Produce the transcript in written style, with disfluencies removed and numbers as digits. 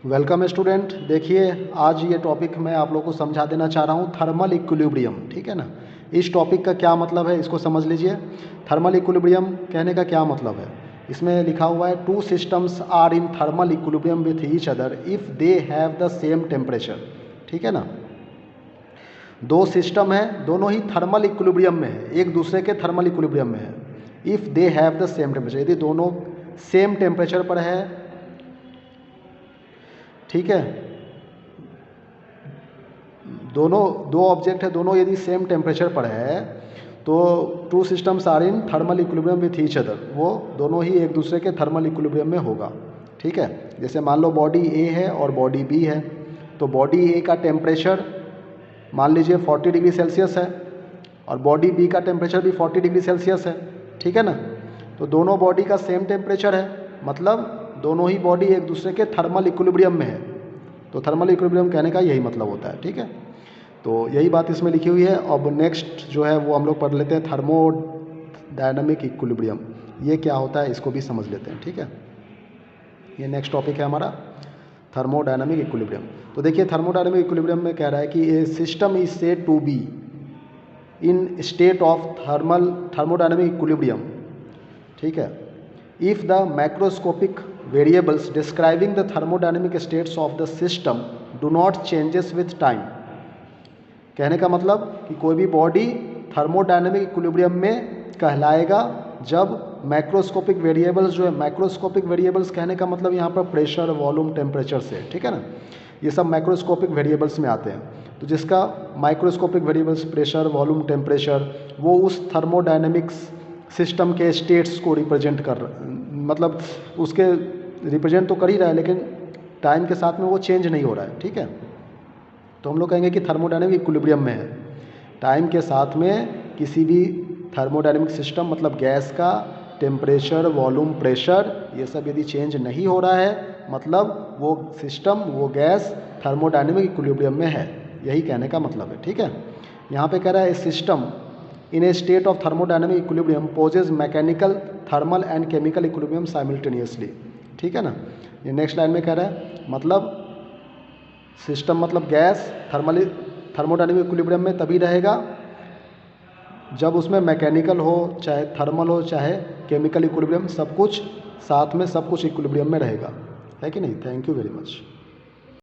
Welcome student. देखिए, आज ये टॉपिक मैं आप लोगों को समझा देना चाह रहा हूँ, थर्मल इक्विलिब्रियम। ठीक है ना। इस टॉपिक का क्या मतलब है इसको समझ लीजिए। थर्मल इक्विलिब्रियम कहने का क्या मतलब है, इसमें लिखा हुआ है two systems are in thermal equilibrium with each other if they have the same temperature. ठीक है ना। दो सिस्टम है, दोनों ही थर्मल इक्विलिब्रियम में है, एक दूसरे के थर्मल इक्विलिब्रियम में है। If they have the same temperature, यदि दोनों सेम टेम्परेचर पर है, ठीक है, दोनों दो ऑब्जेक्ट है, दोनों यदि सेम टेम्परेचर पर है तो two systems are in thermal equilibrium with each other, वो दोनों ही एक दूसरे के थर्मल इक्विलिब्रियम में होगा। ठीक है। जैसे मान लो बॉडी ए है और बॉडी बी है, तो बॉडी ए का टेम्परेचर मान लीजिए 40 डिग्री सेल्सियस है और बॉडी बी का टेम्परेचर भी 40 डिग्री सेल्सियस है। ठीक है ना। तो दोनों बॉडी का सेम टेम्परेचर है, मतलब दोनों ही बॉडी एक दूसरे के थर्मल इक्विलिब्रियम में है। तो थर्मल इक्विलिब्रियम कहने का यही मतलब होता है। ठीक है। तो यही बात इसमें लिखी हुई है। अब नेक्स्ट जो है वो हम लोग पढ़ लेते हैं थर्मोडायनामिक इक्विलिब्रियम। ये क्या होता है इसको भी समझ लेते हैं। ठीक है। ये नेक्स्ट टॉपिक है हमारा थर्मोडायनामिक इक्विलिब्रियम। तो देखिए, थर्मोडायनामिक इक्विलिब्रियम में कह रहा है कि a system is said to be in state of thermodynamic equilibrium. ठीक है। If the macroscopic variables describing the thermodynamic states of the system do not changes with time. कहने का मतलब कि कोई भी बॉडी थर्मोडायनामिक इक्विलिब्रियम में कहलाएगा जब मैक्रोस्कोपिक वेरिएबल्स जो है, मैक्रोस्कोपिक वेरिएबल्स कहने का मतलब यहाँ पर प्रेशर, वॉल्यूम, टेम्परेचर से, ठीक है ना, ये सब मैक्रोस्कोपिक वेरिएबल्स में आते हैं। तो जिसका microscopic variables pressure, volume, temperature, वो उस थर्मोडायनेमिक्स सिस्टम के स्टेट्स को रिप्रेजेंट मतलब उसके रिप्रेजेंट तो कर ही रहा है, लेकिन टाइम के साथ में वो चेंज नहीं हो रहा है। ठीक है। तो हम लोग कहेंगे कि थर्मोडायनेमिक इक्विलिब्रियम में है। टाइम के साथ में किसी भी थर्मोडायनेमिक सिस्टम मतलब गैस का टेम्परेचर, वॉल्यूम, प्रेशर, ये सब यदि चेंज नहीं हो रहा है, मतलब वो सिस्टम, वो गैस थर्मोडायनेमिक इक्विलिब्रियम में है। यही कहने का मतलब है। ठीक है। यहाँ पे कह रहा है system in a state of thermodynamic equilibrium possesses mechanical, thermal and chemical equilibrium simultaneously. ठीक है ना। ये नेक्स्ट लाइन में कह रहा है मतलब सिस्टम मतलब गैस थर्मोडायनेमिक इक्विलिब्रियम में तभी रहेगा जब उसमें मैकेनिकल हो, चाहे थर्मल हो, चाहे केमिकल इक्विलिब्रियम, सब कुछ साथ में, सब कुछ इक्विलिब्रियम में रहेगा। है कि नहीं। Thank you very much.